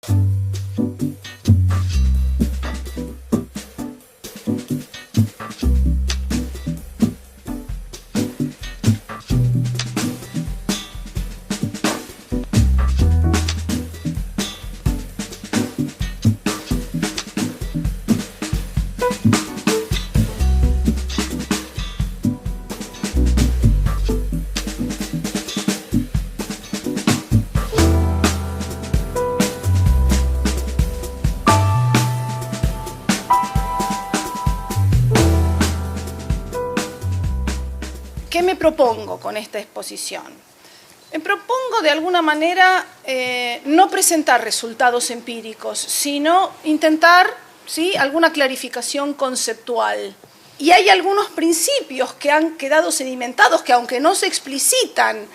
¿Qué me propongo con esta exposición? Me propongo de alguna manera no presentar resultados empíricos, sino intentar, ¿sí?, alguna clarificación conceptual. Y hay algunos principios que han quedado sedimentados, que aunque no se explicitan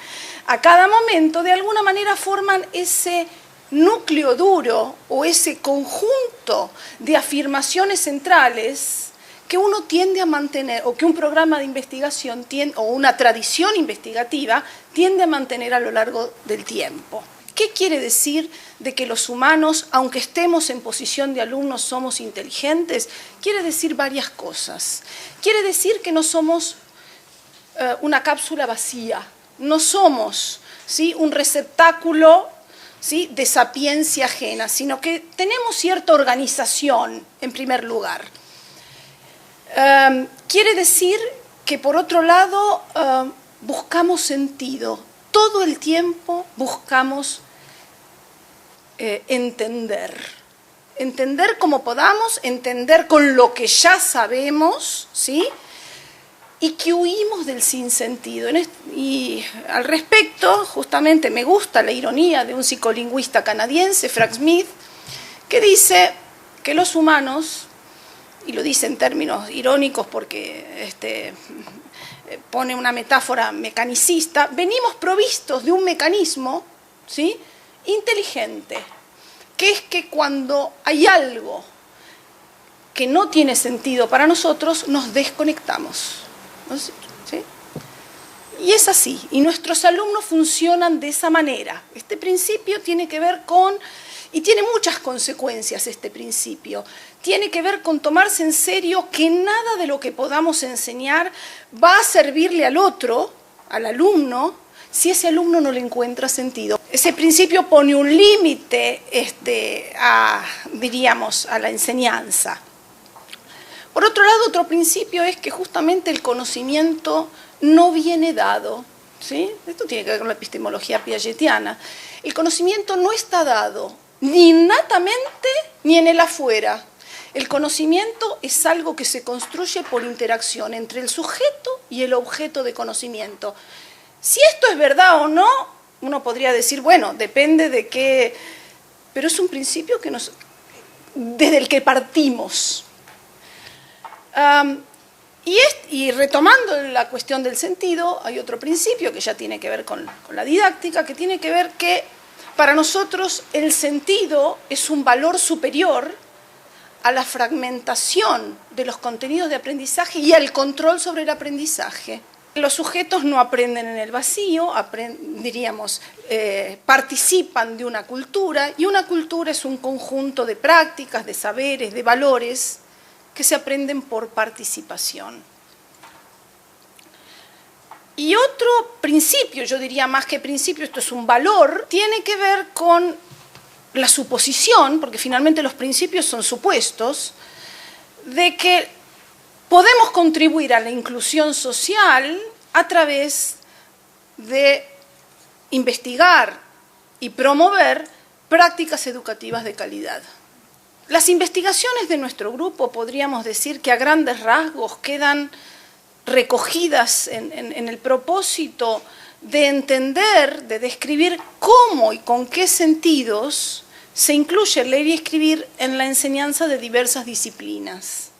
a cada momento, de alguna manera forman ese núcleo duro o ese conjunto de afirmaciones centrales que uno tiende a mantener, o que un programa de investigación o una tradición investigativa tiende a mantener a lo largo del tiempo. ¿Qué quiere decir de que los humanos, aunque estemos en posición de alumnos, somos inteligentes? Quiere decir varias cosas. Quiere decir que no somos una cápsula vacía, no somos, ¿sí?, un receptáculo, ¿sí?, de sapiencia ajena, sino que tenemos cierta organización, en primer lugar. Quiere decir que, por otro lado, buscamos sentido. Todo el tiempo buscamos entender como podamos, entender con lo que ya sabemos, ¿sí?, y que huimos del sinsentido. Y al respecto, justamente me gusta la ironía de un psicolingüista canadiense, Frank Smith, que dice que los humanos, y lo dice en términos irónicos porque pone una metáfora mecanicista, venimos provistos de un mecanismo, ¿sí?, inteligente, que es que cuando hay algo que no tiene sentido para nosotros, nos desconectamos, ¿sí? Y es así, y nuestros alumnos funcionan de esa manera. Este principio tiene que ver con, y tiene muchas consecuencias este principio, tiene que ver con tomarse en serio que nada de lo que podamos enseñar va a servirle al otro, al alumno, si ese alumno no le encuentra sentido. Ese principio pone un límite diríamos, a la enseñanza. Por otro lado, otro principio es que justamente el conocimiento no viene dado, ¿sí? Esto tiene que ver con la epistemología piagetiana. El conocimiento no está dado, ni innatamente ni en el afuera. El conocimiento es algo que se construye por interacción entre el sujeto y el objeto de conocimiento. Si esto es verdad o no, uno podría decir, bueno, depende de qué, pero es un principio que desde el que partimos. Y retomando la cuestión del sentido, hay otro principio que ya tiene que ver con la didáctica, que tiene que ver que para nosotros el sentido es un valor superior a la fragmentación de los contenidos de aprendizaje y al control sobre el aprendizaje. Los sujetos no aprenden en el vacío, participan de una cultura, y una cultura es un conjunto de prácticas, de saberes, de valores que se aprenden por participación. Y otro principio, yo diría más que principio, esto es un valor, tiene que ver con la suposición, porque finalmente los principios son supuestos, de que podemos contribuir a la inclusión social a través de investigar y promover prácticas educativas de calidad. Las investigaciones de nuestro grupo, podríamos decir que a grandes rasgos quedan recogidas en el propósito de entender, de describir cómo y con qué sentidos se incluye el leer y escribir en la enseñanza de diversas disciplinas.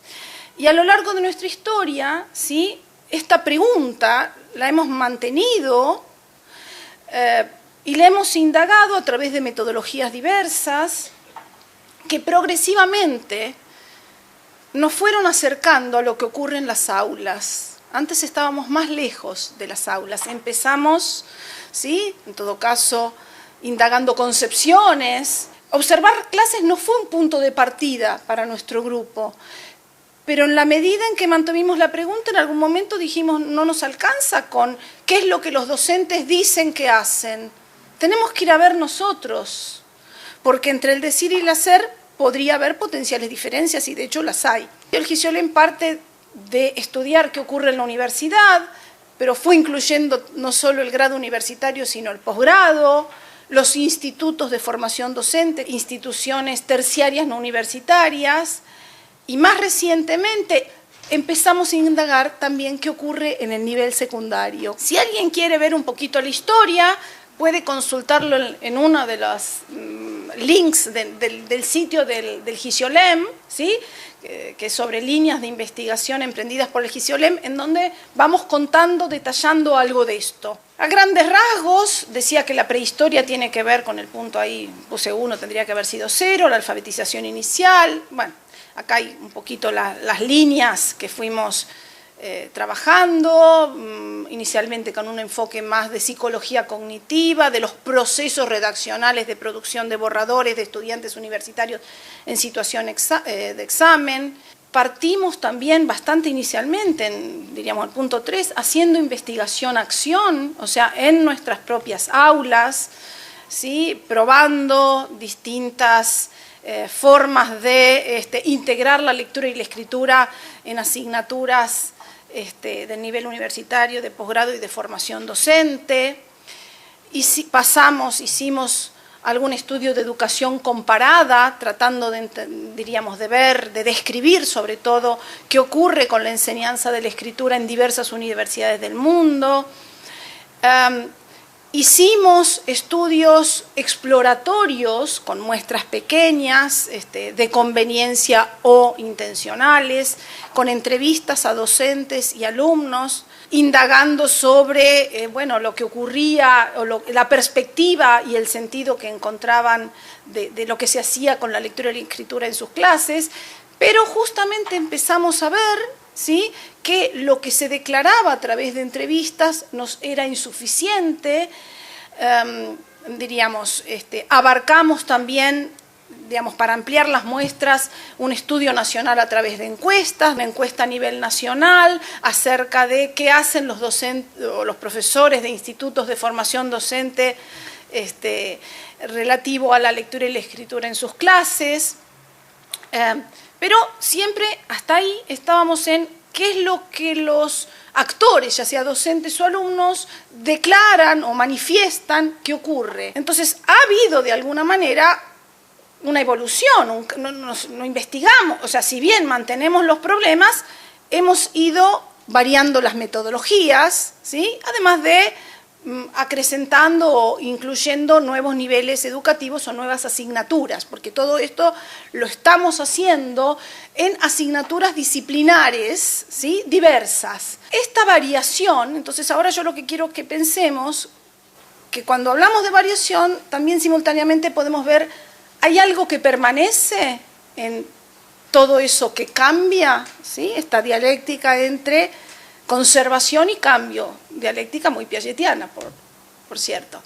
Y a lo largo de nuestra historia, ¿sí?, esta pregunta la hemos mantenido y la hemos indagado a través de metodologías diversas que progresivamente nos fueron acercando a lo que ocurre en las aulas. Antes estábamos más lejos de las aulas. Empezamos, ¿sí?, en todo caso, indagando concepciones, observar clases no fue un punto de partida para nuestro grupo, pero en la medida en que mantuvimos la pregunta, en algún momento dijimos, no nos alcanza con qué es lo que los docentes dicen que hacen. Tenemos que ir a ver nosotros, porque entre el decir y el hacer podría haber potenciales diferencias, y de hecho las hay. El Gisiolem parte de estudiar qué ocurre en la universidad, pero fue incluyendo no solo el grado universitario, sino el posgrado, los institutos de formación docente, instituciones terciarias no universitarias, y más recientemente empezamos a indagar también qué ocurre en el nivel secundario. Si alguien quiere ver un poquito la historia, puede consultarlo en uno de los links del sitio del Gisiolem, ¿sí? Que es sobre líneas de investigación emprendidas por el Gisiolem, en donde vamos contando, detallando algo de esto. A grandes rasgos, decía que la prehistoria tiene que ver con el punto ahí, puse 1, tendría que haber sido 0, la alfabetización inicial. Bueno, acá hay un poquito las líneas que fuimos trabajando, inicialmente con un enfoque más de psicología cognitiva, de los procesos redaccionales de producción de borradores de estudiantes universitarios en situación de examen. Partimos también bastante inicialmente, diríamos el punto 3, haciendo investigación-acción, o sea, en nuestras propias aulas, ¿sí? Probando distintas formas de integrar la lectura y la escritura en asignaturas del nivel universitario, de posgrado y de formación docente. Y si hicimos algún estudio de educación comparada, tratando de ver, de describir sobre todo qué ocurre con la enseñanza de la escritura en diversas universidades del mundo. Hicimos estudios exploratorios con muestras pequeñas, de conveniencia o intencionales, con entrevistas a docentes y alumnos, indagando sobre lo que ocurría, o la perspectiva y el sentido que encontraban de lo que se hacía con la lectura y la escritura en sus clases, pero justamente empezamos a ver, ¿sí?, que lo que se declaraba a través de entrevistas nos era insuficiente. Abarcamos también, para ampliar las muestras, un estudio nacional a través de encuestas, una encuesta a nivel nacional acerca de qué hacen los docentes o los profesores de institutos de formación docente relativo a la lectura y la escritura en sus clases. Pero siempre hasta ahí estábamos en qué es lo que los actores, ya sea docentes o alumnos, declaran o manifiestan que ocurre. Entonces, ha habido de alguna manera una evolución, no investigamos, o sea, si bien mantenemos los problemas, hemos ido variando las metodologías, ¿sí?, además de acrecentando o incluyendo nuevos niveles educativos o nuevas asignaturas, porque todo esto lo estamos haciendo en asignaturas disciplinares, ¿sí?, diversas. Esta variación, entonces ahora yo lo que quiero que pensemos, que cuando hablamos de variación, también simultáneamente podemos ver, ¿hay algo que permanece en todo eso que cambia? ¿Sí? Esta dialéctica entre conservación y cambio, dialéctica muy piagetiana, por cierto.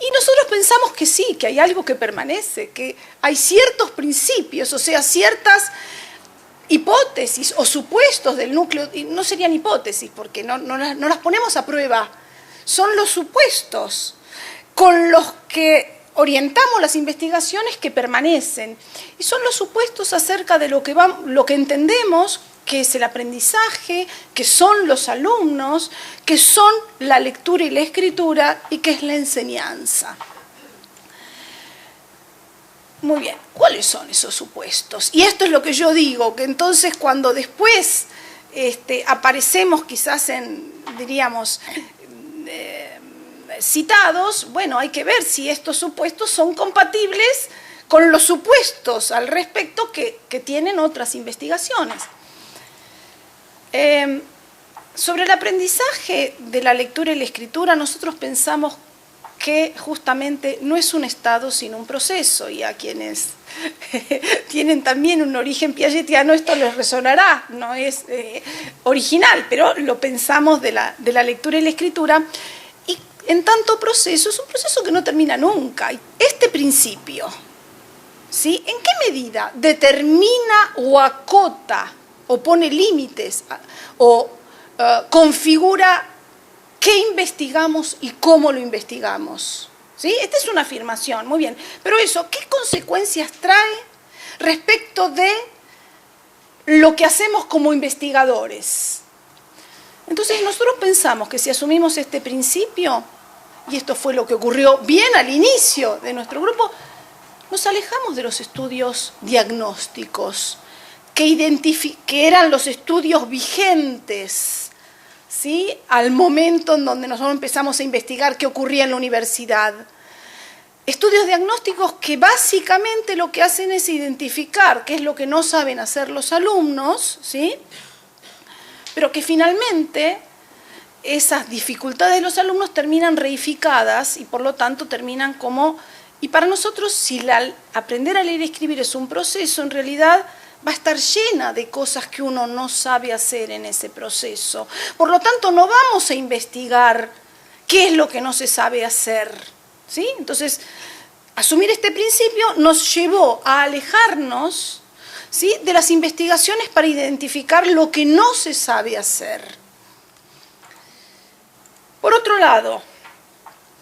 Y nosotros pensamos que sí, que hay algo que permanece, que hay ciertos principios, o sea, ciertas hipótesis o supuestos del núcleo, y no serían hipótesis porque no las ponemos a prueba, son los supuestos con los que orientamos las investigaciones que permanecen, y son los supuestos acerca de lo que entendemos que es el aprendizaje, que son los alumnos, que son la lectura y la escritura y que es la enseñanza. Muy bien, ¿cuáles son esos supuestos? Y esto es lo que yo digo, que entonces cuando después aparecemos quizás citados, bueno, hay que ver si estos supuestos son compatibles con los supuestos al respecto que tienen otras investigaciones. Sobre el aprendizaje de la lectura y la escritura, nosotros pensamos que justamente no es un estado sino un proceso, y a quienes tienen también un origen piagetiano esto les resonará, no es original, pero lo pensamos de la lectura y la escritura, y en tanto proceso, es un proceso que no termina nunca. Este principio ¿sí? ¿En qué medida determina o acota o pone límites o configura qué investigamos y cómo lo investigamos? ¿Sí? Esta es una afirmación, muy bien. Pero eso, ¿qué consecuencias trae respecto de lo que hacemos como investigadores? Entonces nosotros pensamos que si asumimos este principio, y esto fue lo que ocurrió bien al inicio de nuestro grupo, nos alejamos de los estudios diagnósticos, que eran los estudios vigentes, ¿sí? Al momento en donde nosotros empezamos a investigar qué ocurría en la universidad. Estudios diagnósticos que básicamente lo que hacen es identificar qué es lo que no saben hacer los alumnos, ¿sí? Pero que finalmente esas dificultades de los alumnos terminan reificadas y por lo tanto terminan como... Y para nosotros, si aprender a leer y escribir es un proceso, en realidad va a estar llena de cosas que uno no sabe hacer en ese proceso. Por lo tanto, no vamos a investigar qué es lo que no se sabe hacer, ¿sí? Entonces, asumir este principio nos llevó a alejarnos, ¿sí?, de las investigaciones para identificar lo que no se sabe hacer. Por otro lado,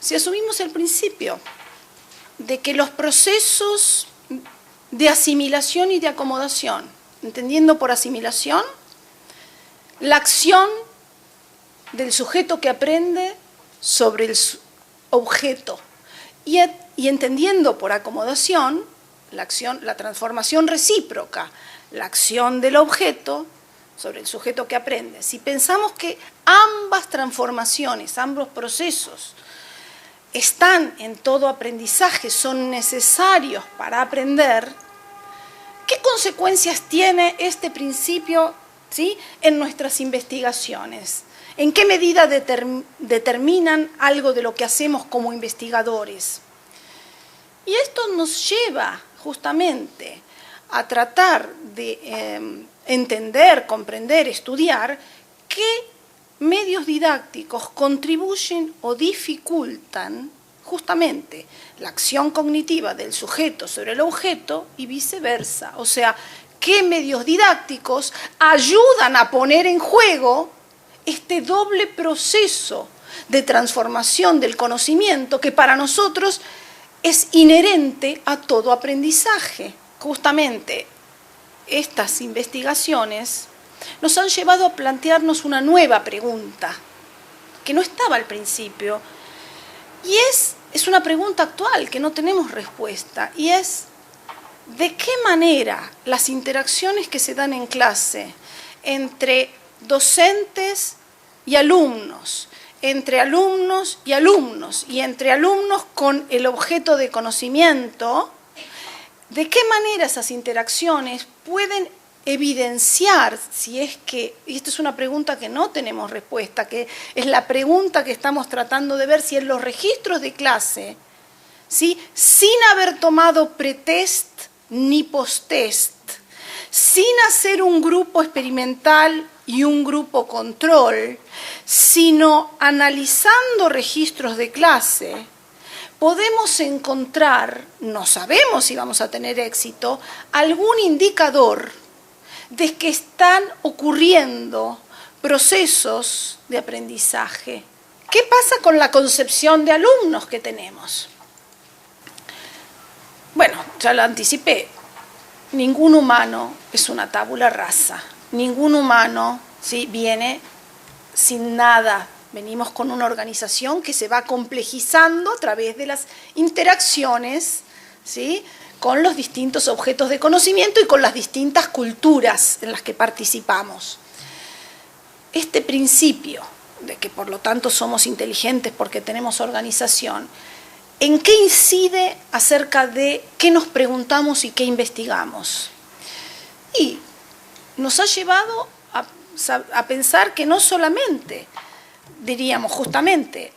si asumimos el principio de que los procesos de asimilación y de acomodación, entendiendo por asimilación la acción del sujeto que aprende sobre el objeto y entendiendo por acomodación la transformación recíproca, la acción del objeto sobre el sujeto que aprende. Si pensamos que ambas transformaciones, ambos procesos están en todo aprendizaje, son necesarios para aprender, ¿qué consecuencias tiene este principio, ¿sí?, en nuestras investigaciones? ¿En qué medida determinan algo de lo que hacemos como investigadores? Y esto nos lleva justamente a tratar de entender, comprender, estudiar qué medios didácticos contribuyen o dificultan justamente la acción cognitiva del sujeto sobre el objeto y viceversa. O sea, qué medios didácticos ayudan a poner en juego este doble proceso de transformación del conocimiento que para nosotros es inherente a todo aprendizaje. Justamente estas investigaciones nos han llevado a plantearnos una nueva pregunta, que no estaba al principio, y es una pregunta actual que no tenemos respuesta, y es ¿de qué manera las interacciones que se dan en clase entre docentes y alumnos, entre alumnos y alumnos, y entre alumnos con el objeto de conocimiento, de qué manera esas interacciones pueden evidenciar, si es que, y esta es una pregunta que no tenemos respuesta, que es la pregunta que estamos tratando de ver, si en los registros de clase, ¿sí?, sin haber tomado pretest ni posttest, sin hacer un grupo experimental y un grupo control, sino analizando registros de clase, podemos encontrar, no sabemos si vamos a tener éxito, algún indicador de que están ocurriendo procesos de aprendizaje. ¿Qué pasa con la concepción de alumnos que tenemos? Bueno, ya lo anticipé, ningún humano es una tabula rasa, ningún humano, ¿sí?, viene sin nada. Venimos con una organización que se va complejizando a través de las interacciones, ¿sí?, con los distintos objetos de conocimiento y con las distintas culturas en las que participamos. Este principio de que por lo tanto somos inteligentes porque tenemos organización, ¿en qué incide acerca de qué nos preguntamos y qué investigamos? Y nos ha llevado a pensar que no solamente, diríamos justamente,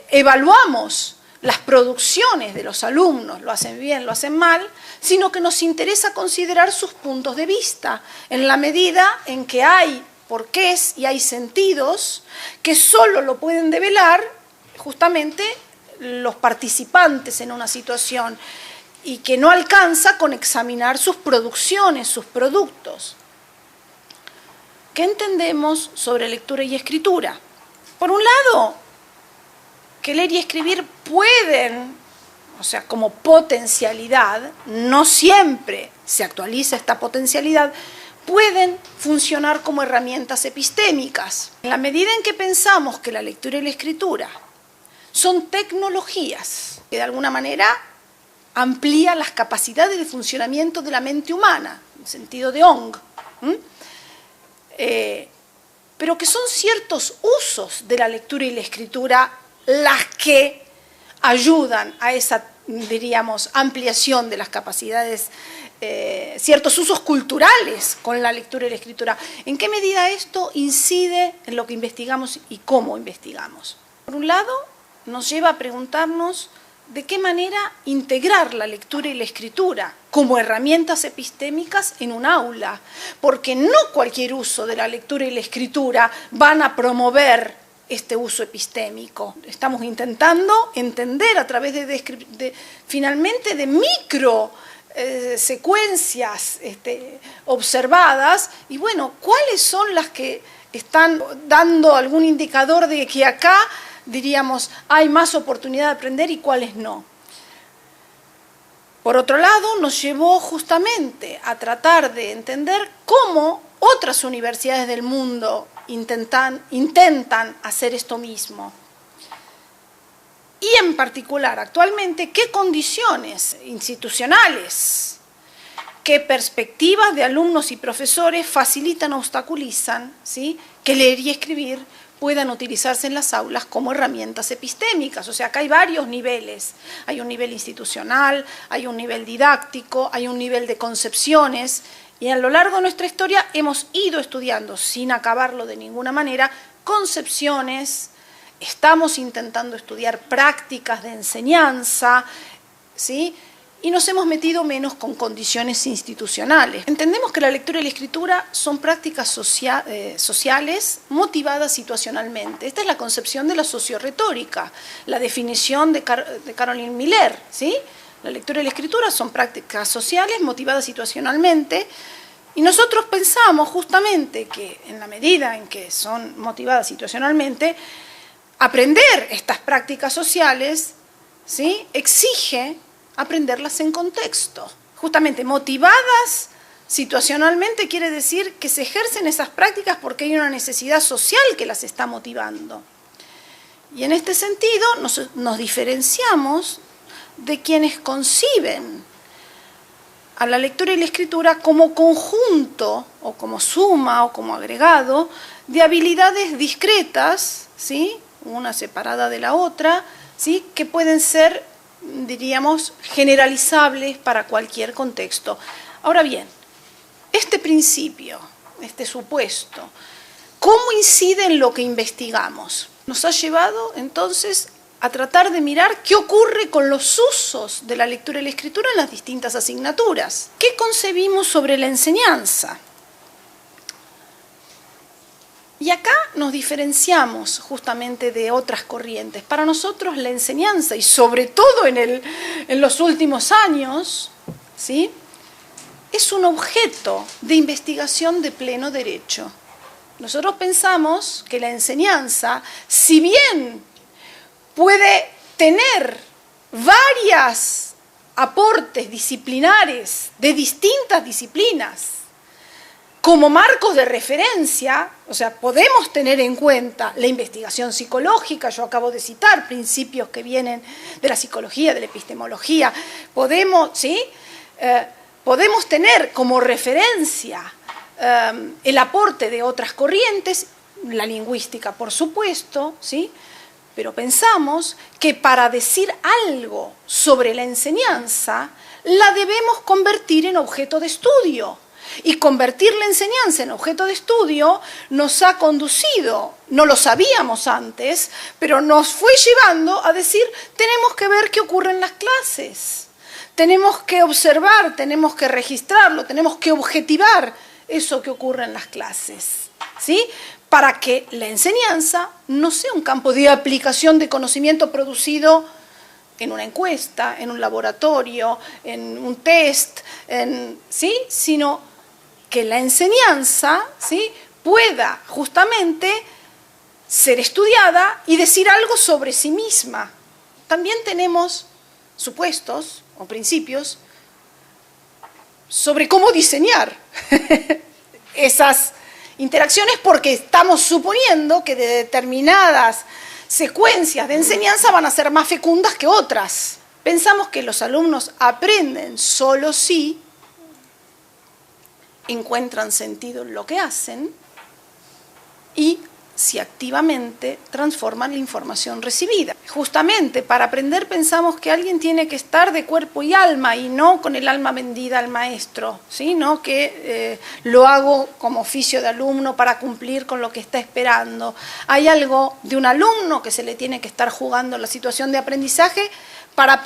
evaluamos las producciones de los alumnos, lo hacen bien, lo hacen mal, sino que nos interesa considerar sus puntos de vista, en la medida en que hay porqués y hay sentidos que solo lo pueden develar justamente los participantes en una situación. y que no alcanza con examinar sus producciones, sus productos. ¿Qué entendemos sobre lectura y escritura? Por un lado, que leer y escribir pueden, o sea, como potencialidad, no siempre se actualiza esta potencialidad, pueden funcionar como herramientas epistémicas. En la medida en que pensamos que la lectura y la escritura son tecnologías que de alguna manera amplían las capacidades de funcionamiento de la mente humana, en sentido de Ong, pero que son ciertos usos de la lectura y la escritura las que ayudan a esa, diríamos, ampliación de las capacidades, ciertos usos culturales con la lectura y la escritura. ¿En qué medida esto incide en lo que investigamos y cómo investigamos? Por un lado, nos lleva a preguntarnos de qué manera integrar la lectura y la escritura como herramientas epistémicas en un aula, porque no cualquier uso de la lectura y la escritura van a promover este uso epistémico. Estamos intentando entender a través finalmente de micro secuencias observadas, y bueno, ¿cuáles son las que están dando algún indicador de que acá, diríamos, hay más oportunidad de aprender y cuáles no? Por otro lado, nos llevó justamente a tratar de entender cómo otras universidades del mundo intentan hacer esto mismo. Y en particular, actualmente, qué condiciones institucionales, qué perspectivas de alumnos y profesores facilitan o obstaculizan, ¿sí?, que leer y escribir puedan utilizarse en las aulas como herramientas epistémicas. O sea, acá hay varios niveles. Hay un nivel institucional, hay un nivel didáctico, hay un nivel de concepciones, y a lo largo de nuestra historia hemos ido estudiando, sin acabarlo de ninguna manera, concepciones, estamos intentando estudiar prácticas de enseñanza, ¿sí?, y nos hemos metido menos con condiciones institucionales. Entendemos que la lectura y la escritura son prácticas sociales motivadas situacionalmente. Esta es la concepción de la sociorretórica, la definición de Caroline Miller, ¿sí? La lectura y la escritura son prácticas sociales motivadas situacionalmente, y nosotros pensamos justamente que en la medida en que son motivadas situacionalmente, aprender estas prácticas sociales, ¿sí?, exige aprenderlas en contexto. Justamente motivadas situacionalmente quiere decir que se ejercen esas prácticas porque hay una necesidad social que las está motivando. Y en este sentido nos diferenciamos de quienes conciben a la lectura y la escritura como conjunto o como suma o como agregado de habilidades discretas, ¿sí?, una separada de la otra, ¿sí?, que pueden ser, diríamos, generalizables para cualquier contexto. Ahora bien, este principio, este supuesto, ¿cómo incide en lo que investigamos? Nos ha llevado entonces a tratar de mirar qué ocurre con los usos de la lectura y la escritura en las distintas asignaturas. ¿Qué concebimos sobre la enseñanza? Y acá nos diferenciamos justamente de otras corrientes. Para nosotros la enseñanza, y sobre todo en los últimos años, ¿sí?, es un objeto de investigación de pleno derecho. Nosotros pensamos que la enseñanza, si bien puede tener varios aportes disciplinares de distintas disciplinas, como marcos de referencia, o sea, podemos tener en cuenta la investigación psicológica, yo acabo de citar principios que vienen de la psicología, de la epistemología, podemos tener como referencia el aporte de otras corrientes, la lingüística, por supuesto, ¿sí?, pero pensamos que para decir algo sobre la enseñanza, la debemos convertir en objeto de estudio. Y convertir la enseñanza en objeto de estudio nos ha conducido, no lo sabíamos antes, pero nos fue llevando a decir, tenemos que ver qué ocurre en las clases, tenemos que observar, tenemos que registrarlo, tenemos que objetivar eso que ocurre en las clases, ¿sí?, para que la enseñanza no sea un campo de aplicación de conocimiento producido en una encuesta, en un laboratorio, en un test, ¿sí? Sino que la enseñanza, ¿sí?, pueda justamente ser estudiada y decir algo sobre sí misma. También tenemos supuestos o principios sobre cómo diseñar esas interacciones, porque estamos suponiendo que de determinadas secuencias de enseñanza van a ser más fecundas que otras. Pensamos que los alumnos aprenden solo si encuentran sentido en lo que hacen y si activamente transforman la información recibida. Justamente para aprender pensamos que alguien tiene que estar de cuerpo y alma y no con el alma vendida al maestro, ¿sí? No que lo hago como oficio de alumno para cumplir con lo que está esperando. Hay algo de un alumno que se le tiene que estar jugando la situación de aprendizaje para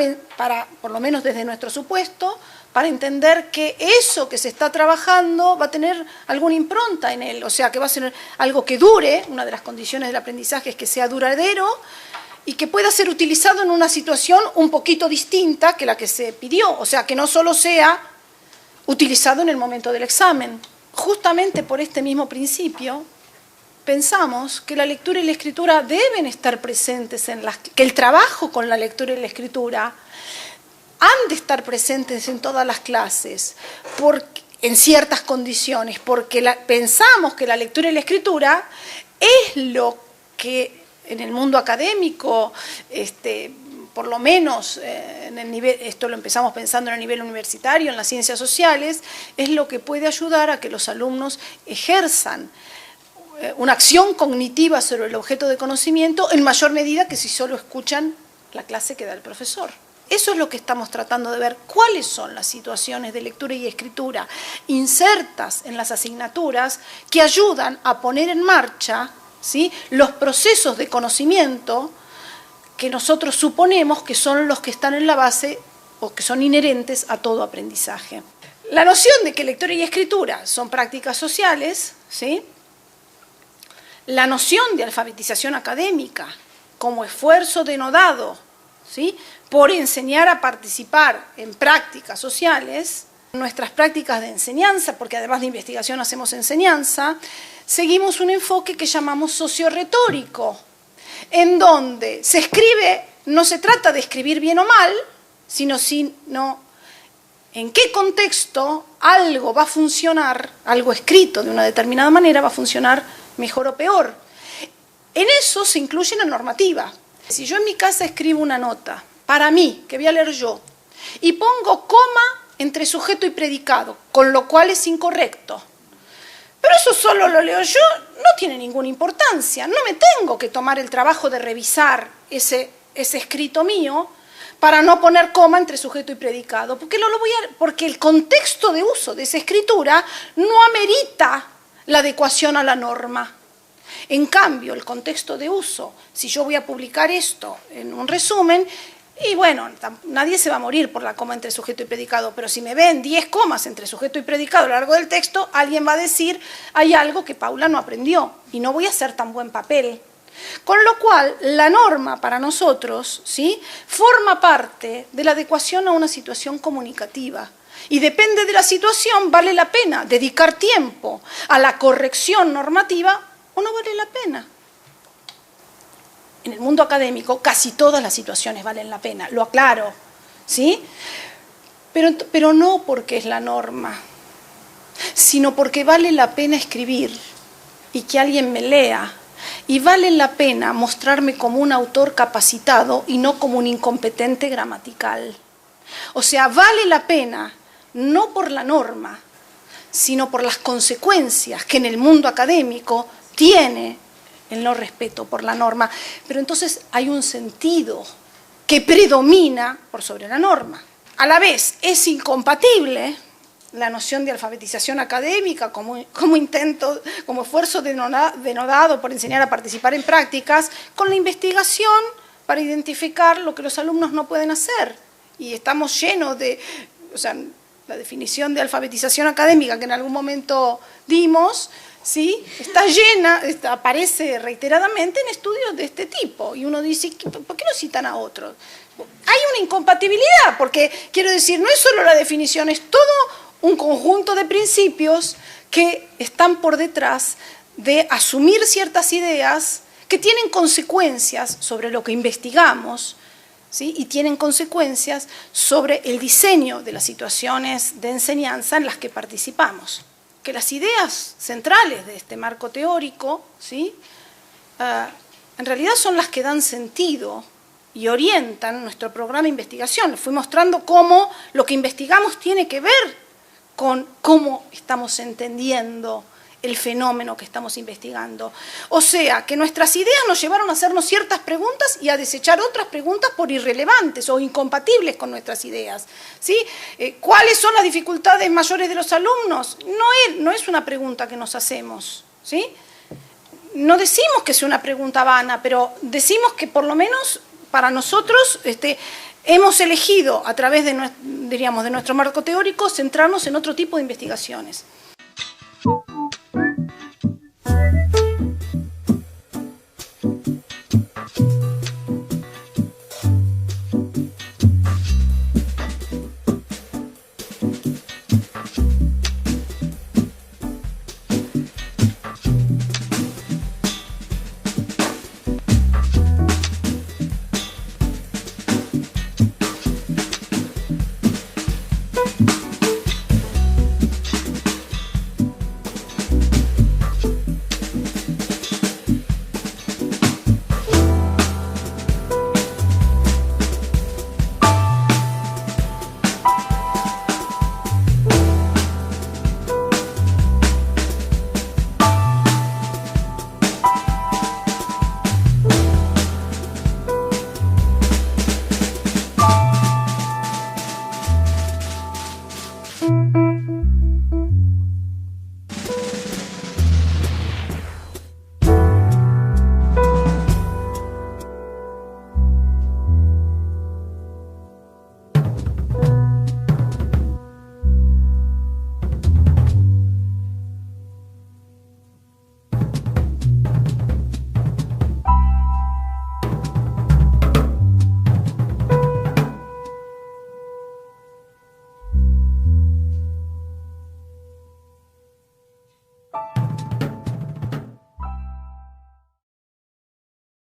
por lo menos desde nuestro supuesto, para entender que eso que se está trabajando va a tener alguna impronta en él, o sea, que va a ser algo que dure. Una de las condiciones del aprendizaje es que sea duradero y que pueda ser utilizado en una situación un poquito distinta que la que se pidió, o sea, que no solo sea utilizado en el momento del examen. Justamente por este mismo principio, pensamos que la lectura y la escritura deben estar presentes que el trabajo con la lectura y la escritura han de estar presentes en todas las clases, en ciertas condiciones, porque pensamos que la lectura y la escritura es lo que en el mundo académico, por lo menos en el nivel, esto lo empezamos pensando en el nivel universitario, en las ciencias sociales, es lo que puede ayudar a que los alumnos ejerzan una acción cognitiva sobre el objeto de conocimiento en mayor medida que si solo escuchan la clase que da el profesor. Eso es lo que estamos tratando de ver, cuáles son las situaciones de lectura y escritura insertas en las asignaturas que ayudan a poner en marcha, ¿sí?, los procesos de conocimiento que nosotros suponemos que son los que están en la base o que son inherentes a todo aprendizaje. La noción de que lectura y escritura son prácticas sociales, ¿sí?, la noción de alfabetización académica como esfuerzo denodado, ¿sí?, por enseñar a participar en prácticas sociales, nuestras prácticas de enseñanza, porque además de investigación hacemos enseñanza, seguimos un enfoque que llamamos socioretórico, en donde se escribe, no se trata de escribir bien o mal, sino en qué contexto algo va a funcionar, algo escrito de una determinada manera va a funcionar mejor o peor. En eso se incluye la normativa. Si yo en mi casa escribo una nota, para mí, que voy a leer yo, y pongo coma entre sujeto y predicado, con lo cual es incorrecto, pero eso solo lo leo yo, no tiene ninguna importancia, no me tengo que tomar el trabajo de revisar ese escrito mío para no poner coma entre sujeto y predicado, porque el contexto de uso de esa escritura no amerita la adecuación a la norma. En cambio, el contexto de uso, si yo voy a publicar esto en un resumen, y bueno, nadie se va a morir por la coma entre sujeto y predicado, pero si me ven 10 comas entre sujeto y predicado a lo largo del texto, alguien va a decir, hay algo que Paula no aprendió y no voy a hacer tan buen papel. Con lo cual, la norma para nosotros, ¿sí?, forma parte de la adecuación a una situación comunicativa. Y depende de la situación, vale la pena dedicar tiempo a la corrección normativa o no vale la pena. En el mundo académico casi todas las situaciones valen la pena, lo aclaro, ¿sí? Pero no porque es la norma, sino porque vale la pena escribir y que alguien me lea, y vale la pena mostrarme como un autor capacitado y no como un incompetente gramatical. O sea, vale la pena no por la norma, sino por las consecuencias que en el mundo académico tiene el no respeto por la norma. Pero entonces hay un sentido que predomina por sobre la norma. A la vez es incompatible la noción de alfabetización académica como esfuerzo denodado por enseñar a participar en prácticas con la investigación para identificar lo que los alumnos no pueden hacer. Y estamos llenos de, la definición de alfabetización académica que en algún momento dimos, ¿sí? Está llena, aparece reiteradamente en estudios de este tipo. Y uno dice, ¿por qué no citan a otros? Hay una incompatibilidad, porque quiero decir, no es solo la definición, es todo un conjunto de principios que están por detrás de asumir ciertas ideas que tienen consecuencias sobre lo que investigamos, ¿sí? Y tienen consecuencias sobre el diseño de las situaciones de enseñanza en las que participamos. Que las ideas centrales de este marco teórico, ¿sí? En realidad son las que dan sentido y orientan nuestro programa de investigación. Les fui mostrando cómo lo que investigamos tiene que ver con cómo estamos entendiendo el fenómeno que estamos investigando. O sea, que nuestras ideas nos llevaron a hacernos ciertas preguntas y a desechar otras preguntas por irrelevantes o incompatibles con nuestras ideas, ¿sí? ¿Cuáles son las dificultades mayores de los alumnos? No es una pregunta que nos hacemos, ¿sí? No decimos que sea una pregunta vana, pero decimos que por lo menos para nosotros hemos elegido, a través de, diríamos, de nuestro marco teórico, centrarnos en otro tipo de investigaciones.